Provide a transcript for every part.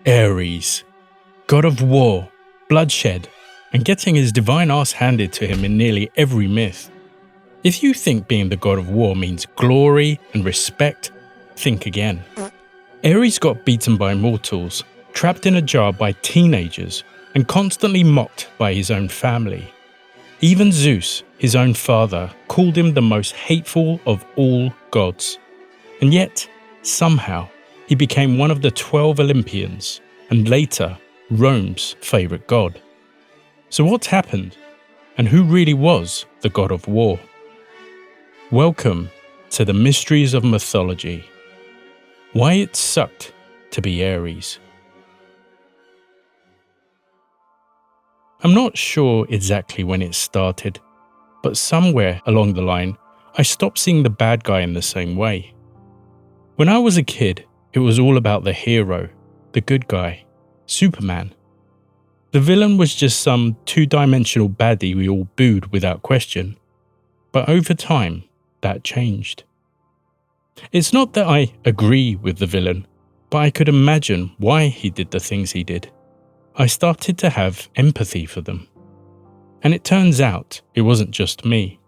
Ares, god of war, bloodshed, and getting his divine ass handed to him in nearly every myth. If you think being the god of war means glory and respect, think again. Ares got beaten by mortals, trapped in a jar by teenagers, and constantly mocked by his own family. Even Zeus, his own father, called him the most hateful of all gods. And yet, somehow, he became one of the 12 Olympians, and later, Rome's favourite god. So what happened? And who really was the god of war? Welcome to the mysteries of mythology. Why it sucked to be Ares. I'm not sure exactly when it started, but somewhere along the line, I stopped seeing the bad guy in the same way. When I was a kid, it was all about the hero, the good guy, Superman. The villain was just some two-dimensional baddie we all booed without question. But over time, that changed. It's not that I agree with the villain, but I could imagine why he did the things he did. I started to have empathy for them. And it turns out it wasn't just me.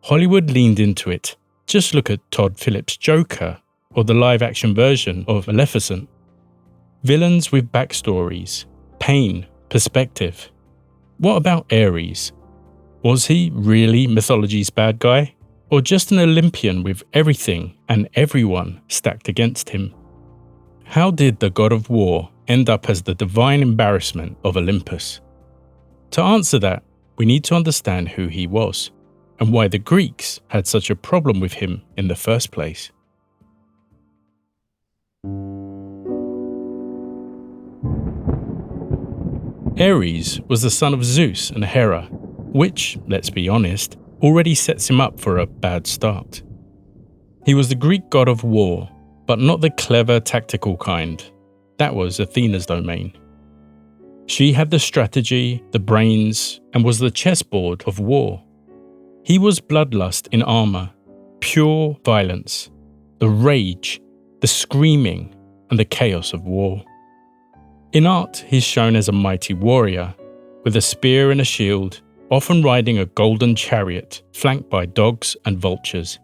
Hollywood leaned into it. Just look at Todd Phillips' Joker or the live-action version of Maleficent. Villains with backstories, pain, perspective. What about Ares? Was he really mythology's bad guy? Or just an Olympian with everything and everyone stacked against him? How did the god of war end up as the divine embarrassment of Olympus? To answer that, we need to understand who he was, and why the Greeks had such a problem with him in the first place. Ares was the son of Zeus and Hera, which, let's be honest, already sets him up for a bad start. He was the Greek god of war, but not the clever tactical kind. That was Athena's domain. She had the strategy, the brains, and was the chessboard of war. He was bloodlust in armor, pure violence, the rage, the screaming, and the chaos of war. In art, he's shown as a mighty warrior, with a spear and a shield, often riding a golden chariot flanked by dogs and vultures.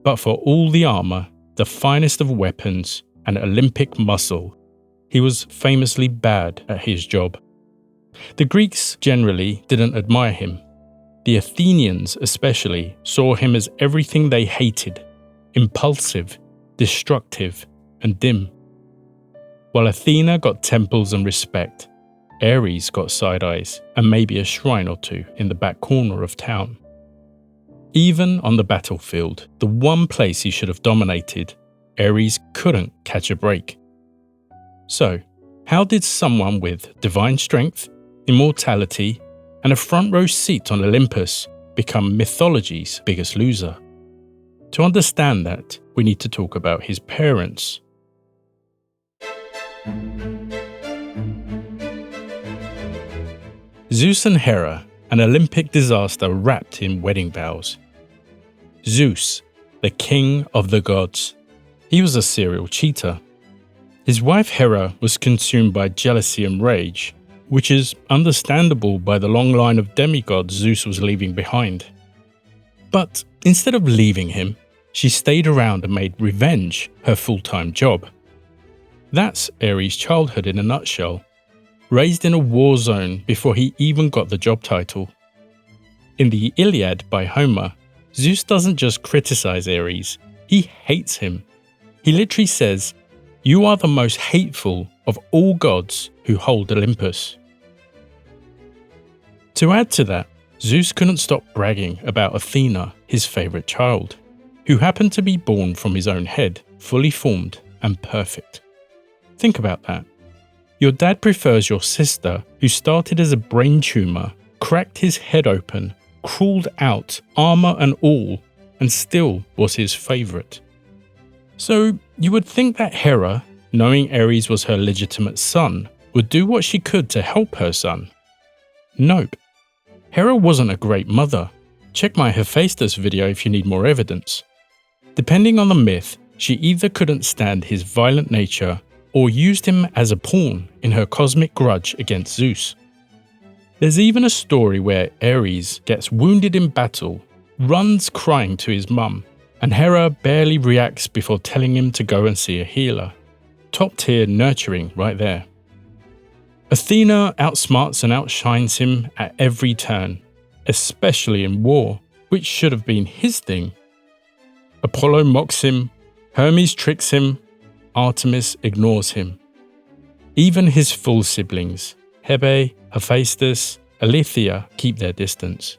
But for all the armor, the finest of weapons, and Olympic muscle, he was famously bad at his job. The Greeks generally didn't admire him. The Athenians especially saw him as everything they hated: impulsive, destructive, and dim. While Athena got temples and respect, Ares got side eyes and maybe a shrine or two in the back corner of town. Even on the battlefield, the one place he should have dominated, Ares couldn't catch a break. So, how did someone with divine strength, immortality, and a front row seat on Olympus become mythology's biggest loser? To understand that, we need to talk about his parents. Zeus and Hera, an Olympic disaster wrapped in wedding vows. Zeus, the king of the gods. He was a serial cheater. His wife Hera was consumed by jealousy and rage, which is understandable by the long line of demigods Zeus was leaving behind. But instead of leaving him, she stayed around and made revenge her full-time job. That's Ares' childhood in a nutshell. Raised in a war zone before he even got the job title. In the Iliad by Homer, Zeus doesn't just criticize Ares, he hates him. He literally says, "You are the most hateful of all gods who hold Olympus." To add to that, Zeus couldn't stop bragging about Athena, his favorite child, who happened to be born from his own head, fully formed and perfect. Think about that. Your dad prefers your sister, who started as a brain tumor, cracked his head open, crawled out, armor and all, and still was his favorite. So you would think that Hera, knowing Ares was her legitimate son, would do what she could to help her son. Nope. Hera wasn't a great mother. Check my Hephaestus video if you need more evidence. Depending on the myth, she either couldn't stand his violent nature or used him as a pawn in her cosmic grudge against Zeus. There's even a story where Ares gets wounded in battle, runs crying to his mum, and Hera barely reacts before telling him to go and see a healer. Top tier nurturing right there. Athena outsmarts and outshines him at every turn, especially in war, which should have been his thing. Apollo mocks him, Hermes tricks him, Artemis ignores him. Even his full siblings, Hebe, Hephaestus, Aletheia, keep their distance.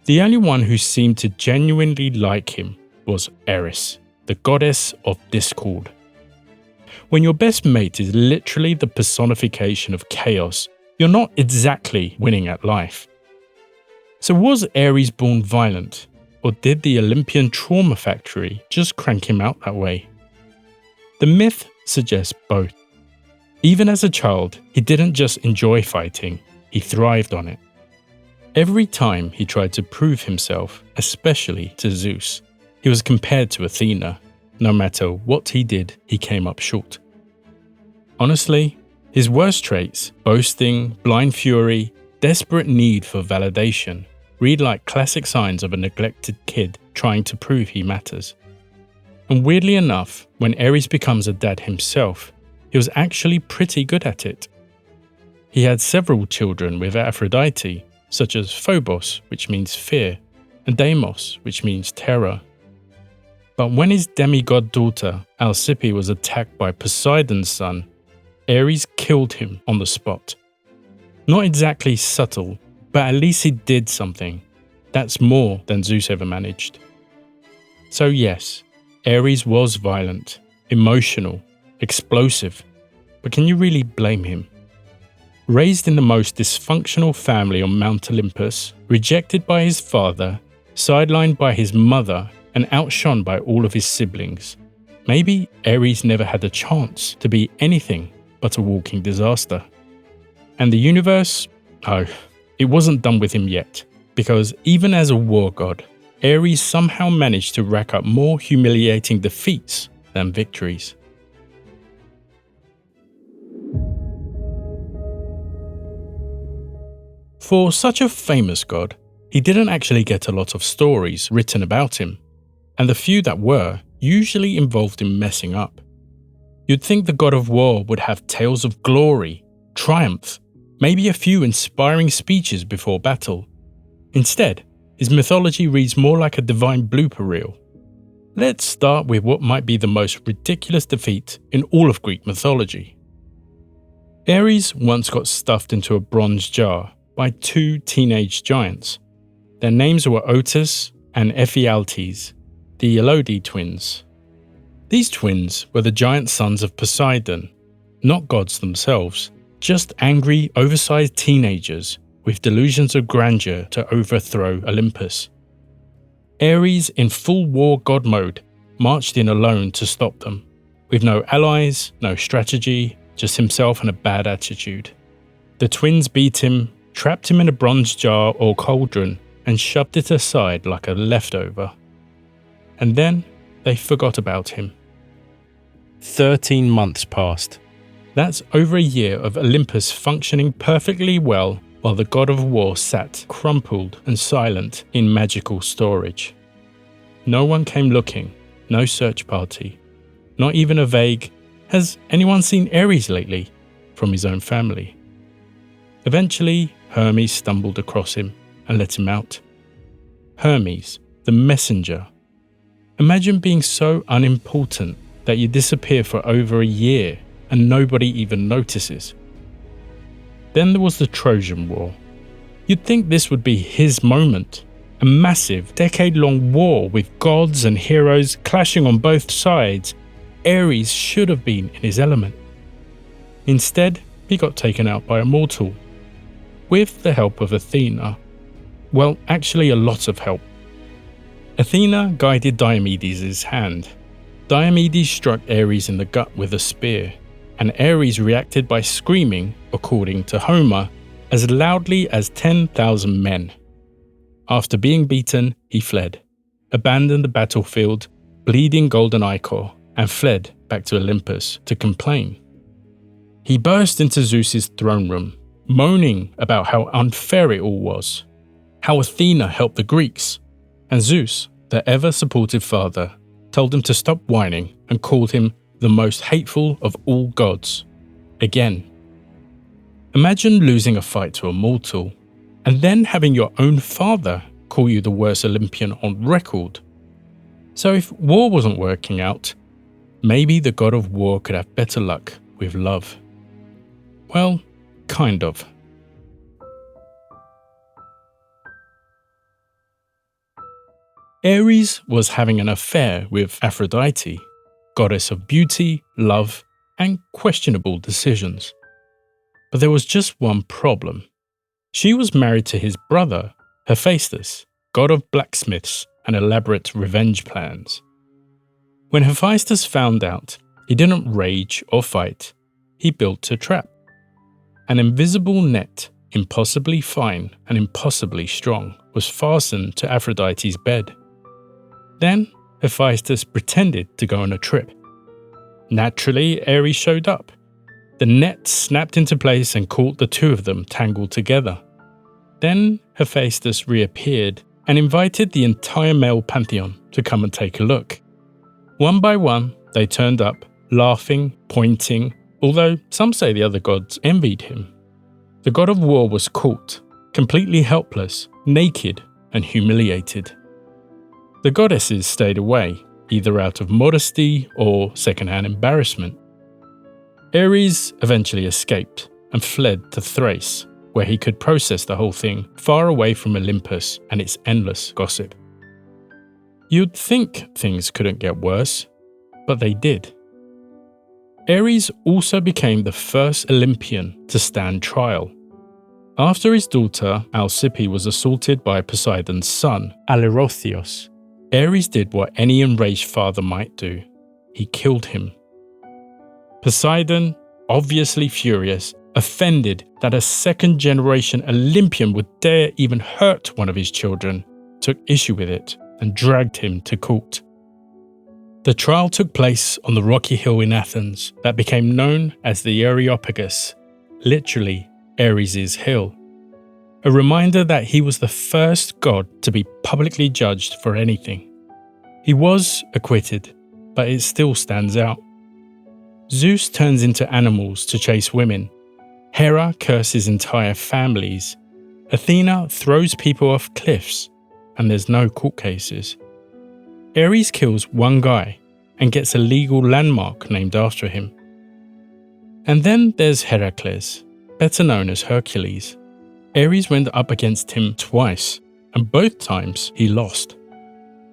The only one who seemed to genuinely like him was Eris, the goddess of discord. When your best mate is literally the personification of chaos, you're not exactly winning at life. So was Ares born violent, or did the Olympian trauma factory just crank him out that way? The myth suggests both. Even as a child, he didn't just enjoy fighting, he thrived on it. Every time he tried to prove himself, especially to Zeus, he was compared to Athena. No matter what he did, he came up short. Honestly, his worst traits, boasting, blind fury, desperate need for validation, read like classic signs of a neglected kid trying to prove he matters. And weirdly enough, when Ares becomes a dad himself, he was actually pretty good at it. He had several children with Aphrodite, such as Phobos, which means fear, and Deimos, which means terror. But when his demigod daughter, Alcippe, was attacked by Poseidon's son, Ares killed him on the spot. Not exactly subtle, but at least he did something. That's more than Zeus ever managed. So yes, Ares was violent, emotional, explosive, but can you really blame him? Raised in the most dysfunctional family on Mount Olympus, rejected by his father, sidelined by his mother, and outshone by all of his siblings, maybe Ares never had a chance to be anything but a walking disaster. And the universe? Oh, it wasn't done with him yet, because even as a war god, Ares somehow managed to rack up more humiliating defeats than victories. For such a famous god, he didn't actually get a lot of stories written about him, and the few that were usually involved him messing up. You'd think the god of war would have tales of glory, triumph, maybe a few inspiring speeches before battle. Instead, his mythology reads more like a divine blooper reel. Let's start with what might be the most ridiculous defeat in all of Greek mythology. Ares once got stuffed into a bronze jar by two teenage giants. Their names were Otus and Ephialtes, the Elodie twins. These twins were the giant sons of Poseidon, not gods themselves, just angry, oversized teenagers with delusions of grandeur to overthrow Olympus. Ares, in full war god mode, marched in alone to stop them, with no allies, no strategy, just himself and a bad attitude. The twins beat him, trapped him in a bronze jar or cauldron, and shoved it aside like a leftover. And then they forgot about him. 13 months passed. That's over a year of Olympus functioning perfectly well while the god of war sat crumpled and silent in magical storage. No one came looking, no search party, not even a vague, "Has anyone seen Ares lately?" from his own family. Eventually, Hermes stumbled across him and let him out. Hermes, the messenger. Imagine being so unimportant that you disappear for over a year and nobody even notices. Then there was the Trojan War. You'd think this would be his moment. A massive, decade-long war with gods and heroes clashing on both sides. Ares should have been in his element. Instead, he got taken out by a mortal. With the help of Athena. Well, actually a lot of help. Athena guided Diomedes' hand. Diomedes struck Ares in the gut with a spear, and Ares reacted by screaming, according to Homer, as loudly as 10,000 men. After being beaten, he fled, abandoned the battlefield, bleeding golden ichor, and fled back to Olympus to complain. He burst into Zeus's throne room, moaning about how unfair it all was, how Athena helped the Greeks, and Zeus, the ever-supportive father, told him to stop whining and called him the most hateful of all gods. Again. Imagine losing a fight to a mortal, and then having your own father call you the worst Olympian on record. So if war wasn't working out, maybe the god of war could have better luck with love. Well, kind of. Ares was having an affair with Aphrodite, goddess of beauty, love, and questionable decisions. But there was just one problem. She was married to his brother, Hephaestus, god of blacksmiths and elaborate revenge plans. When Hephaestus found out, he didn't rage or fight. He built a trap. An invisible net, impossibly fine and impossibly strong, was fastened to Aphrodite's bed. Then Hephaestus pretended to go on a trip. Naturally, Ares showed up. The net snapped into place and caught the two of them tangled together. Then Hephaestus reappeared and invited the entire male pantheon to come and take a look. One by one, they turned up, laughing, pointing, although some say the other gods envied him. The god of war was caught, completely helpless, naked, and humiliated. The goddesses stayed away, either out of modesty or secondhand embarrassment. Ares eventually escaped and fled to Thrace, where he could process the whole thing far away from Olympus and its endless gossip. You'd think things couldn't get worse, but they did. Ares also became the first Olympian to stand trial. After his daughter Alcippe was assaulted by Poseidon's son, Aleirotheos, Ares did what any enraged father might do. He killed him. Poseidon, obviously furious, offended that a second-generation Olympian would dare even hurt one of his children, took issue with it and dragged him to court. The trial took place on the rocky hill in Athens that became known as the Areopagus, literally Ares' hill. A reminder that he was the first god to be publicly judged for anything. He was acquitted, but it still stands out. Zeus turns into animals to chase women. Hera curses entire families. Athena throws people off cliffs, and there's no court cases. Ares kills one guy and gets a legal landmark named after him. And then there's Heracles, better known as Hercules. Ares went up against him twice, and both times he lost.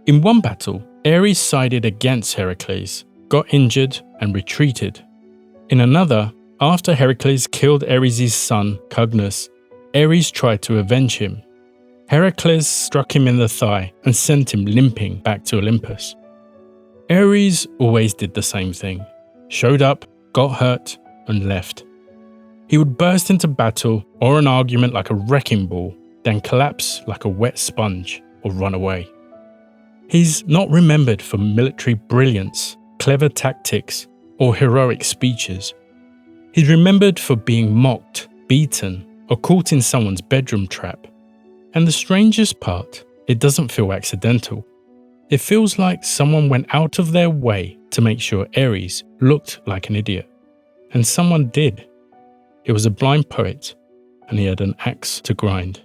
In one battle, Ares sided against Heracles, got injured and retreated. In another, after Heracles killed Ares' son, Cygnus, Ares tried to avenge him. Heracles struck him in the thigh and sent him limping back to Olympus. Ares always did the same thing. Showed up, got hurt, and left. He would burst into battle or an argument like a wrecking ball, then collapse like a wet sponge or run away. He's not remembered for military brilliance, clever tactics, or heroic speeches. He's remembered for being mocked, beaten, or caught in someone's bedroom trap. And the strangest part, it doesn't feel accidental. It feels like someone went out of their way to make sure Ares looked like an idiot. And someone did. He was a blind poet, and he had an axe to grind.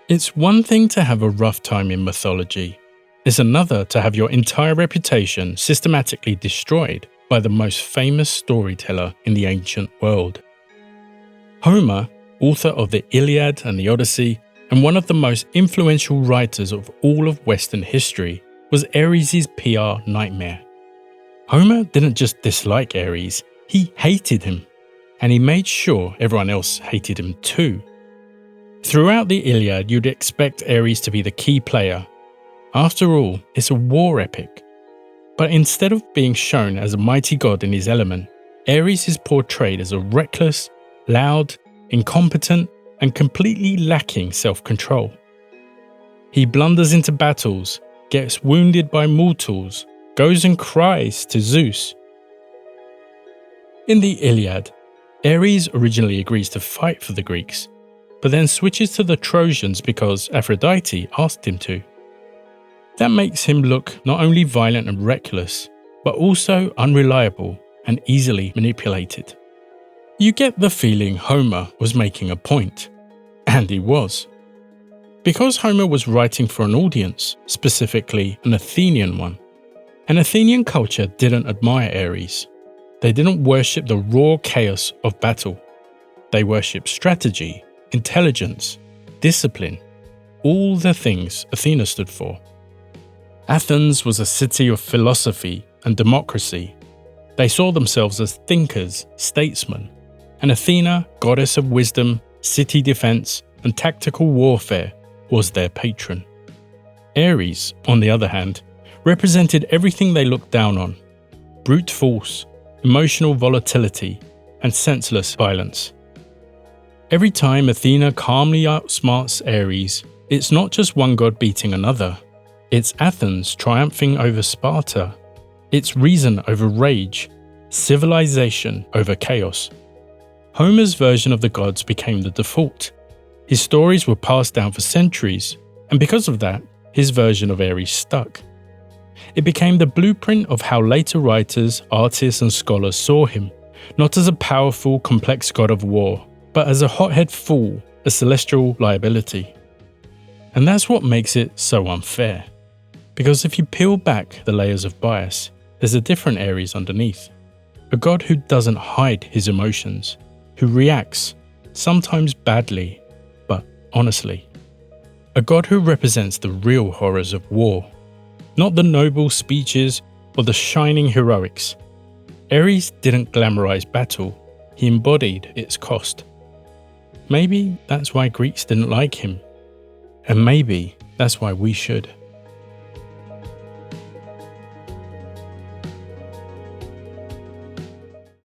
It's one thing to have a rough time in mythology. It's another to have your entire reputation systematically destroyed by the most famous storyteller in the ancient world. Homer, author of the Iliad and the Odyssey, and one of the most influential writers of all of Western history, was Ares' PR nightmare. Homer didn't just dislike Ares, he hated him, and he made sure everyone else hated him too. Throughout the Iliad, you'd expect Ares to be the key player. After all, it's a war epic. But instead of being shown as a mighty god in his element, Ares is portrayed as a reckless, loud, incompetent, and completely lacking self-control. He blunders into battles, gets wounded by mortals, goes and cries to Zeus. In the Iliad, Ares originally agrees to fight for the Greeks, but then switches to the Trojans because Aphrodite asked him to. That makes him look not only violent and reckless, but also unreliable and easily manipulated. You get the feeling Homer was making a point, and he was. Because Homer was writing for an audience, specifically an Athenian one, an Athenian culture didn't admire Ares. They didn't worship the raw chaos of battle. They worshipped strategy, intelligence, discipline, all the things Athena stood for. Athens was a city of philosophy and democracy. They saw themselves as thinkers, statesmen, and Athena, goddess of wisdom, city defense, and tactical warfare, was their patron. Ares, on the other hand, represented everything they looked down on: brute force, emotional volatility, and senseless violence. Every time Athena calmly outsmarts Ares, it's not just one god beating another. It's Athens triumphing over Sparta. It's reason over rage, civilization over chaos. Homer's version of the gods became the default. His stories were passed down for centuries, and because of that, his version of Ares stuck. It became the blueprint of how later writers, artists, and scholars saw him, not as a powerful, complex god of war, but as a hothead fool, a celestial liability. And that's what makes it so unfair. Because if you peel back the layers of bias, there's a different Ares underneath. A god who doesn't hide his emotions, who reacts, sometimes badly, but honestly. A god who represents the real horrors of war, not the noble speeches or the shining heroics. Ares didn't glamorize battle, he embodied its cost. Maybe that's why Greeks didn't like him, and maybe that's why we should.